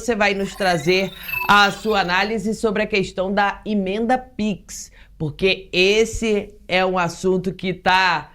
você vai nos trazer a sua análise sobre a questão da emenda PIX, porque esse é um assunto que está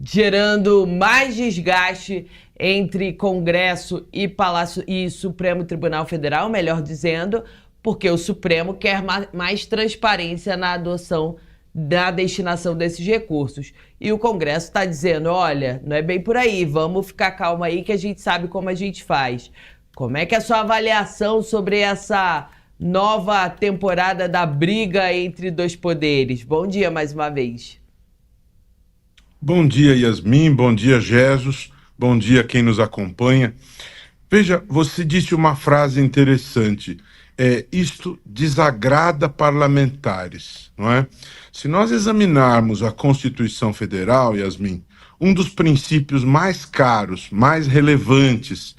gerando mais desgaste entre Congresso e Palácio e Supremo Tribunal Federal, melhor dizendo, porque o Supremo quer mais transparência na adoção da destinação desses recursos. E o Congresso está dizendo, olha, não é bem por aí, vamos ficar calma aí que a gente sabe como a gente faz. Como é que é a sua avaliação sobre essa nova temporada da briga entre dois poderes? Bom dia mais uma vez. Bom dia, Yasmin, bom dia, Jesus, bom dia quem nos acompanha. Veja, você disse uma frase interessante, isto desagrada parlamentares, não é? Se nós examinarmos a Constituição Federal, Yasmin, um dos princípios mais caros, mais relevantes,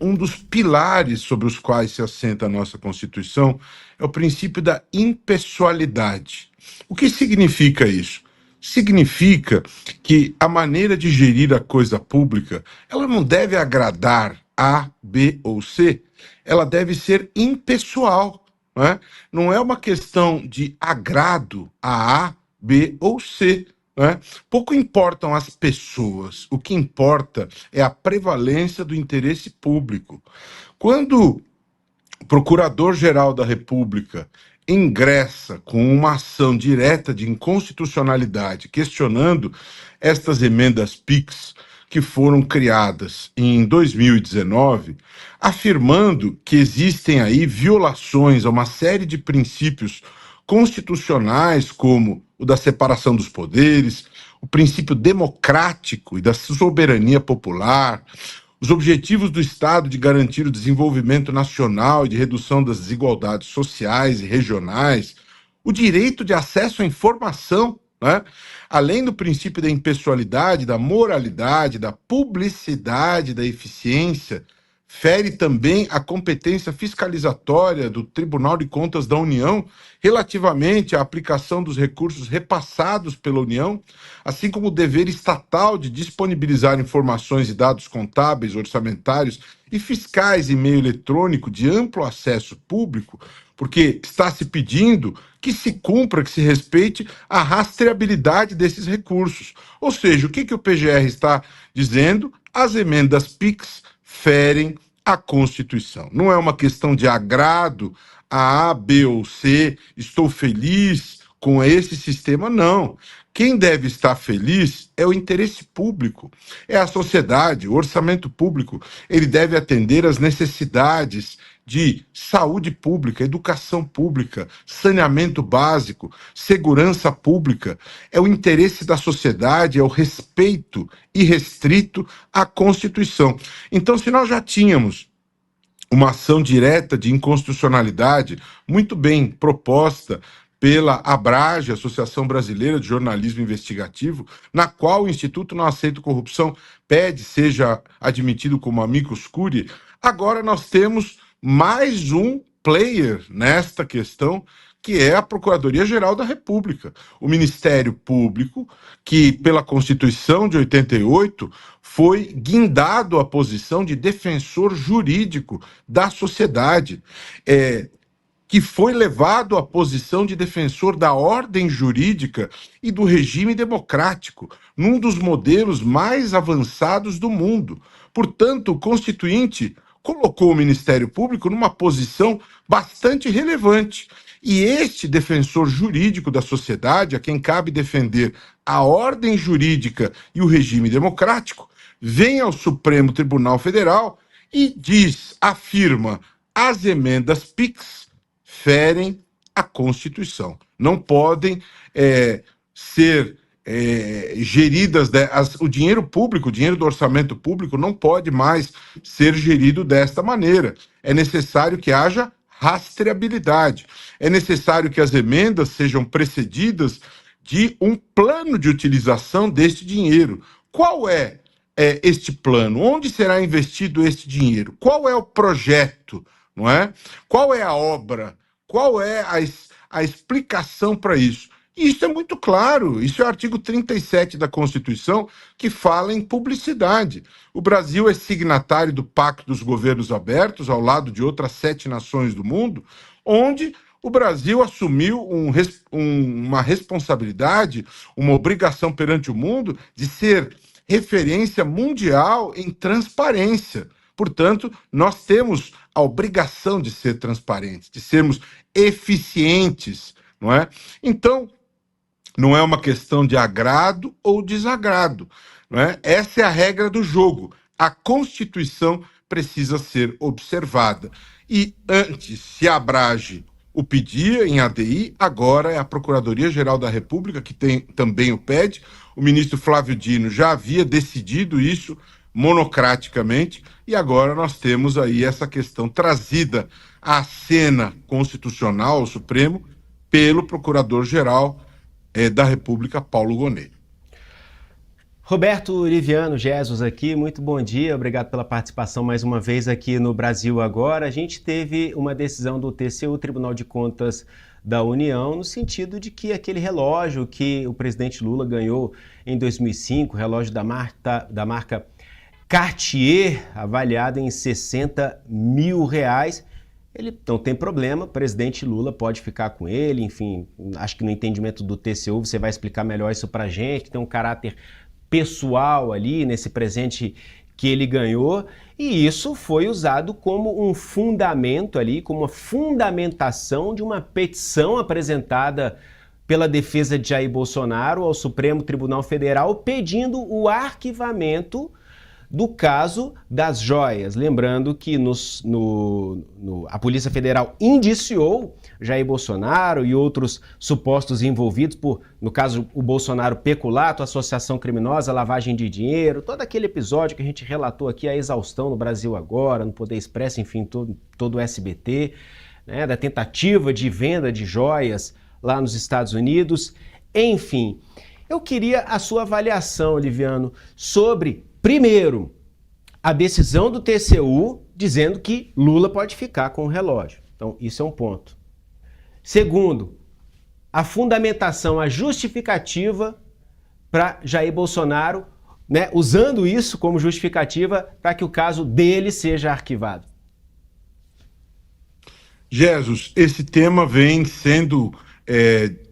um dos pilares sobre os quais se assenta a nossa Constituição é o princípio da impessoalidade. O que significa isso? Significa que a maneira de gerir a coisa pública, ela não deve agradar A, B ou C, ela deve ser impessoal. Não é? Não é uma questão de agrado a A, B ou C. Não é? Pouco importam as pessoas, o que importa é a prevalência do interesse público. Quando o Procurador-Geral da República ingressa com uma ação direta de inconstitucionalidade, questionando estas emendas PIX que foram criadas em 2019, afirmando que existem aí violações a uma série de princípios constitucionais, como o da separação dos poderes, o princípio democrático e da soberania popular, os objetivos do Estado de garantir o desenvolvimento nacional e de redução das desigualdades sociais e regionais, o direito de acesso à informação, né? Além do princípio da impessoalidade, da moralidade, da publicidade, da eficiência, fere também a competência fiscalizatória do Tribunal de Contas da União relativamente à aplicação dos recursos repassados pela União, assim como o dever estatal de disponibilizar informações e dados contábeis, orçamentários e fiscais em meio eletrônico de amplo acesso público, porque está se pedindo que se cumpra, que se respeite a rastreabilidade desses recursos. Ou seja, o que o PGR está dizendo? As emendas PIX ferem a Constituição. Não é uma questão de agrado a A, B ou C, estou feliz com esse sistema, não. Quem deve estar feliz é o interesse público, é a sociedade, o orçamento público. Ele deve atender às necessidades de saúde pública, educação pública, saneamento básico, segurança pública. É o interesse da sociedade, é o respeito irrestrito à Constituição. Então, se nós já tínhamos uma ação direta de inconstitucionalidade muito bem proposta pela ABRAGE, Associação Brasileira de Jornalismo Investigativo, na qual o Instituto Não Aceita Corrupção pede seja admitido como amicus curiae, agora nós temos mais um player nesta questão, que é a Procuradoria-Geral da República, o Ministério Público, que pela Constituição de 88 foi guindado à posição de defensor jurídico da sociedade, que foi levado à posição de defensor da ordem jurídica e do regime democrático, num dos modelos mais avançados do mundo. Portanto, o Constituinte colocou o Ministério Público numa posição bastante relevante. E este defensor jurídico da sociedade, a quem cabe defender a ordem jurídica e o regime democrático, vem ao Supremo Tribunal Federal e afirma, as emendas PIX ferem a Constituição. Não podem ser geridas, o dinheiro público, o dinheiro do orçamento público não pode mais ser gerido desta maneira. É necessário que haja rastreabilidade. É necessário que as emendas sejam precedidas de um plano de utilização deste dinheiro. Qual é este plano? Onde será investido este dinheiro? Qual é o projeto? Não é? Qual é a obra? Qual é a explicação para isso? E isso é muito claro, isso é o artigo 37 da Constituição, que fala em publicidade. O Brasil é signatário do Pacto dos Governos Abertos, ao lado de outras 7 nações do mundo, onde o Brasil assumiu uma responsabilidade, uma obrigação perante o mundo de ser referência mundial em transparência. Portanto, nós temos a obrigação de ser transparentes, de sermos eficientes, não é? Então, não é uma questão de agrado ou desagrado, não é? Essa é a regra do jogo. A Constituição precisa ser observada. E antes se abrage o pedia em ADI, agora é a Procuradoria-Geral da República que também o pede. O ministro Flávio Dino já havia decidido isso monocraticamente e agora nós temos aí essa questão trazida à cena constitucional, ao Supremo, pelo Procurador-Geral da República, Paulo Gonet. Roberto Liviano Jesus aqui, muito bom dia, obrigado pela participação mais uma vez aqui no Brasil Agora. A gente teve uma decisão do TCU, Tribunal de Contas da União, no sentido de que aquele relógio que o presidente Lula ganhou em 2005, relógio da marca Cartier, avaliado em R$60 mil, ele não tem problema, o presidente Lula pode ficar com ele, enfim, acho que no entendimento do TCU você vai explicar melhor isso pra gente, tem um caráter pessoal ali nesse presente que ele ganhou, e isso foi usado como um fundamento ali, como uma fundamentação de uma petição apresentada pela defesa de Jair Bolsonaro ao Supremo Tribunal Federal pedindo o arquivamento do caso das joias. Lembrando que a Polícia Federal indiciou Jair Bolsonaro e outros supostos envolvidos por, no caso, o Bolsonaro peculato, associação criminosa, lavagem de dinheiro, todo aquele episódio que a gente relatou aqui, a exaustão no Brasil Agora, no Poder Expresso, enfim, todo o SBT, né, da tentativa de venda de joias lá nos Estados Unidos. Enfim, eu queria a sua avaliação, Liviano, sobre, primeiro, a decisão do TCU dizendo que Lula pode ficar com o relógio. Então, isso é um ponto. Segundo, a fundamentação, a justificativa para Jair Bolsonaro, né, usando isso como justificativa para que o caso dele seja arquivado. Jesus, esse tema vem sendo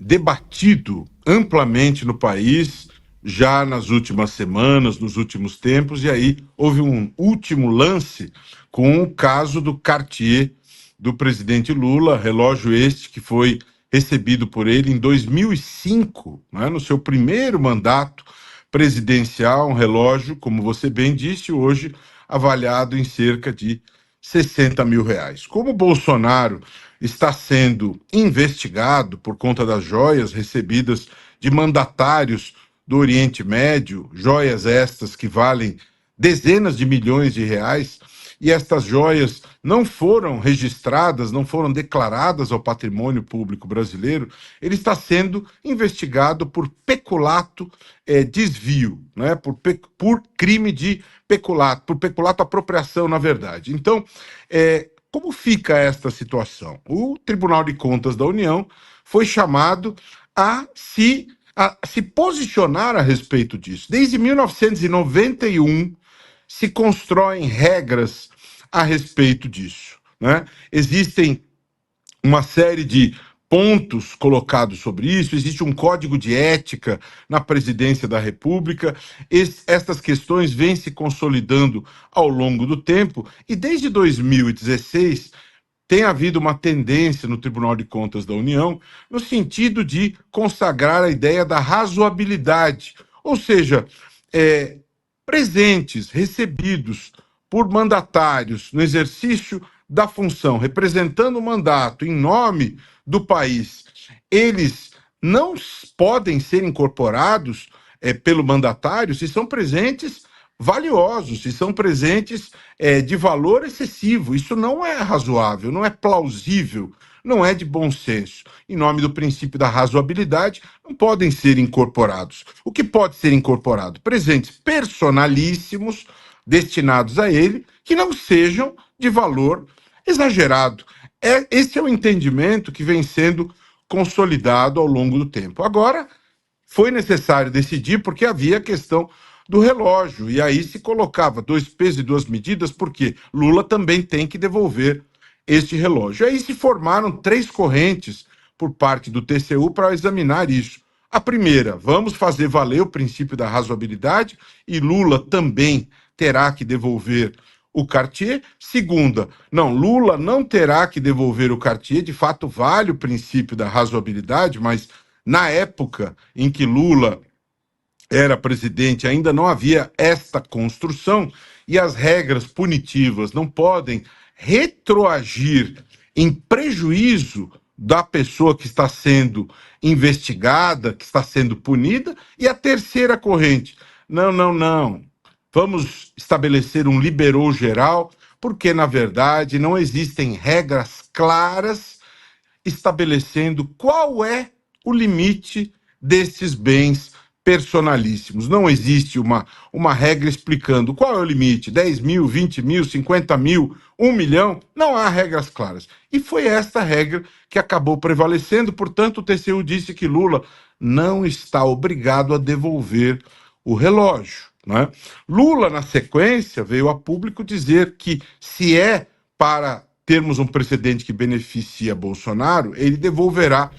debatido amplamente no país já nas últimas semanas, nos últimos tempos, e aí houve um último lance com o caso do Cartier do presidente Lula, relógio este que foi recebido por ele em 2005, né, no seu primeiro mandato presidencial, um relógio, como você bem disse, hoje avaliado em cerca de R$60 mil. Como Bolsonaro está sendo investigado por conta das joias recebidas de mandatários do Oriente Médio, joias estas que valem dezenas de milhões de reais, e estas joias não foram registradas, não foram declaradas ao patrimônio público brasileiro, ele está sendo investigado por peculato, desvio, né? por crime de peculato, por peculato apropriação, na verdade. Então, como fica esta situação? O Tribunal de Contas da União foi chamado a se posicionar a respeito disso. Desde 1991 se constroem regras a respeito disso, né? Existem uma série de pontos colocados sobre isso, existe um código de ética na presidência da República, estas questões vêm se consolidando ao longo do tempo, e desde 2016 tem havido uma tendência no Tribunal de Contas da União no sentido de consagrar a ideia da razoabilidade, ou seja, presentes recebidos por mandatários no exercício da função, representando o mandato em nome do país, eles não podem ser incorporados pelo mandatário se são presentes valiosos, se são presentes de valor excessivo. Isso não é razoável, não é plausível, não é de bom senso. Em nome do princípio da razoabilidade, não podem ser incorporados. O que pode ser incorporado? Presentes personalíssimos destinados a ele, que não sejam de valor exagerado. Esse é o entendimento que vem sendo consolidado ao longo do tempo. Agora, foi necessário decidir porque havia a questão do relógio, e aí se colocava 2 pesos e 2 medidas, porque Lula também tem que devolver este relógio. Aí se formaram 3 correntes por parte do TCU para examinar isso. A primeira, vamos fazer valer o princípio da razoabilidade, e Lula também terá que devolver o Cartier. Segunda, não, Lula não terá que devolver o Cartier, de fato vale o princípio da razoabilidade, mas na época em que Lula era presidente, ainda não havia esta construção, e as regras punitivas não podem retroagir em prejuízo da pessoa que está sendo investigada, que está sendo punida. E a terceira corrente, não. Vamos estabelecer um liberou geral, porque, na verdade, não existem regras claras estabelecendo qual é o limite desses bens personalíssimos. Não existe uma regra explicando qual é o limite, 10 mil, 20 mil, 50 mil, 1 milhão, não há regras claras. E foi esta regra que acabou prevalecendo, portanto o TCU disse que Lula não está obrigado a devolver o relógio, né? Lula, na sequência, veio a público dizer que se é para termos um precedente que beneficia Bolsonaro, ele devolverá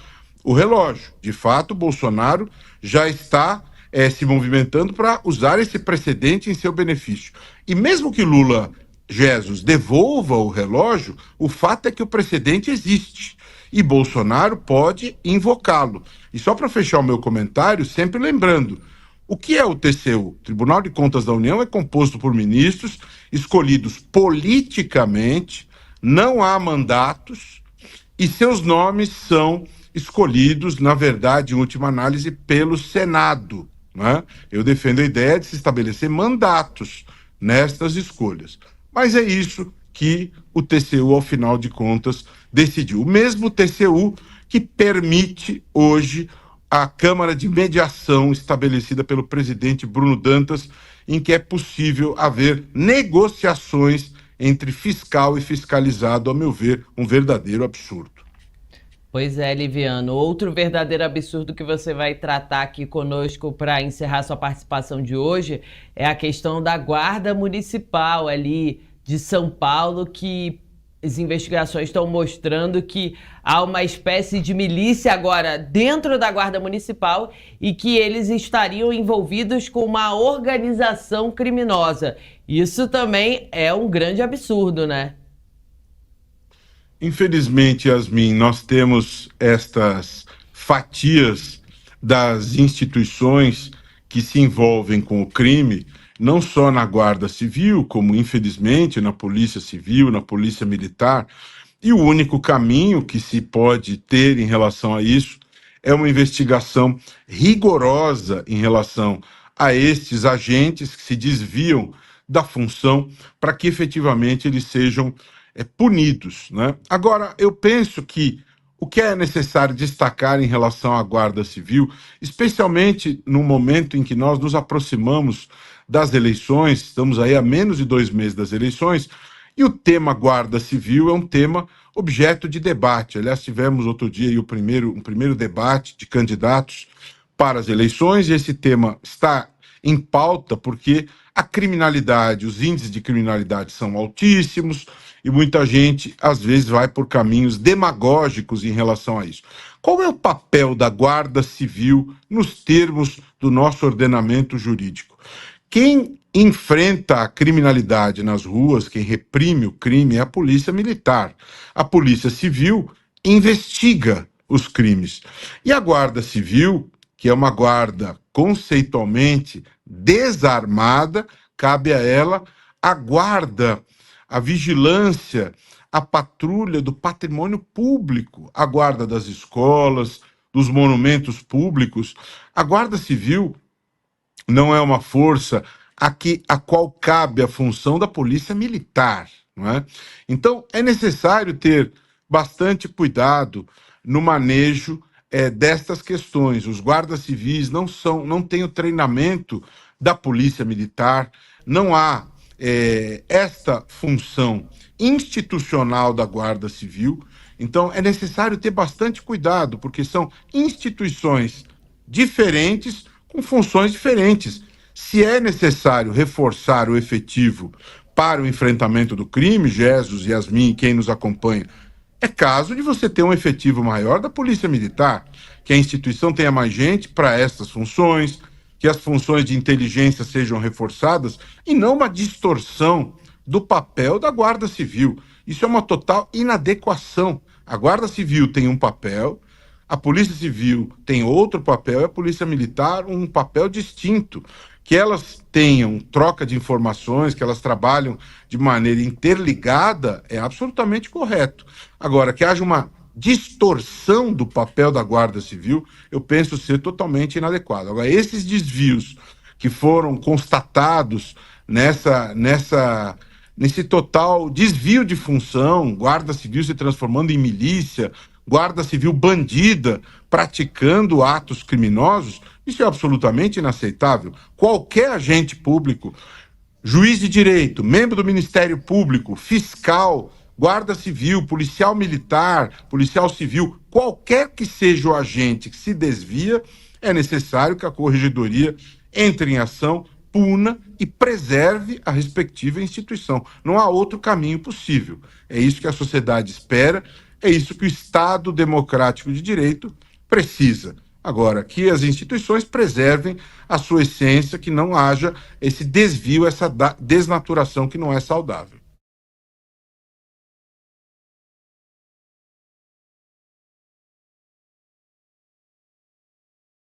o relógio. De fato, Bolsonaro já está se movimentando para usar esse precedente em seu benefício. E mesmo que Lula, Jesus, devolva o relógio, o fato é que o precedente existe e Bolsonaro pode invocá-lo. E só para fechar o meu comentário, sempre lembrando, o que é o TCU? O Tribunal de Contas da União é composto por ministros escolhidos politicamente, não há mandatos, e seus nomes são escolhidos, na verdade, em última análise, pelo Senado, né? Eu defendo a ideia de se estabelecer mandatos nestas escolhas. Mas é isso que o TCU, ao final de contas, decidiu. O mesmo TCU que permite hoje a Câmara de Mediação estabelecida pelo presidente Bruno Dantas, em que é possível haver negociações entre fiscal e fiscalizado, a meu ver, um verdadeiro absurdo. Pois é, Liviano. Outro verdadeiro absurdo que você vai tratar aqui conosco para encerrar sua participação de hoje é a questão da Guarda Municipal ali de São Paulo, que as investigações estão mostrando que há uma espécie de milícia agora dentro da Guarda Municipal e que eles estariam envolvidos com uma organização criminosa. Isso também é um grande absurdo, né? Infelizmente, Yasmin, nós temos estas fatias das instituições que se envolvem com o crime, não só na Guarda Civil, como infelizmente na Polícia Civil, na Polícia Militar, e o único caminho que se pode ter em relação a isso é uma investigação rigorosa em relação a estes agentes que se desviam da função para que efetivamente eles sejam punidos, né? Agora, eu penso que o que é necessário destacar em relação à Guarda Civil, especialmente no momento em que nós nos aproximamos das eleições, estamos aí a menos de 2 meses das eleições, e o tema Guarda Civil é um tema objeto de debate. Aliás, tivemos outro dia aí um primeiro debate de candidatos para as eleições, e esse tema está em pauta porque a criminalidade, os índices de criminalidade são altíssimos, e muita gente, às vezes, vai por caminhos demagógicos em relação a isso. Qual é o papel da Guarda Civil nos termos do nosso ordenamento jurídico? Quem enfrenta a criminalidade nas ruas, quem reprime o crime, é a Polícia Militar. A Polícia Civil investiga os crimes. E a Guarda Civil, que é uma guarda conceitualmente desarmada, cabe a ela a guarda, a vigilância, a patrulha do patrimônio público, a guarda das escolas, dos monumentos públicos. A Guarda Civil não é uma força a qual cabe a função da Polícia Militar, não é? Então, é necessário ter bastante cuidado no manejo destas questões. Os guardas civis não têm o treinamento da Polícia Militar, não há esta função institucional da Guarda Civil. Então, é necessário ter bastante cuidado, porque são instituições diferentes com funções diferentes. Se é necessário reforçar o efetivo para o enfrentamento do crime, Jesus, Yasmin, quem nos acompanha, é caso de você ter um efetivo maior da Polícia Militar, que a instituição tenha mais gente para estas funções, que as funções de inteligência sejam reforçadas e não uma distorção do papel da Guarda Civil. Isso é uma total inadequação. A Guarda Civil tem um papel, a Polícia Civil tem outro papel e a Polícia Militar um papel distinto. Que elas tenham troca de informações, que elas trabalham de maneira interligada, é absolutamente correto. Agora, que haja uma distorção do papel da Guarda Civil, eu penso ser totalmente inadequado. Agora, esses desvios que foram constatados nesse total desvio de função, Guarda Civil se transformando em milícia, Guarda Civil bandida, praticando atos criminosos, isso é absolutamente inaceitável. Qualquer agente público, juiz de direito, membro do Ministério Público, fiscal, Guarda Civil, policial militar, policial civil, qualquer que seja o agente que se desvia, é necessário que a Corregedoria entre em ação, puna e preserve a respectiva instituição. Não há outro caminho possível. É isso que a sociedade espera, é isso que o Estado democrático de direito precisa. Agora, que as instituições preservem a sua essência, que não haja esse desvio, essa desnaturação que não é saudável.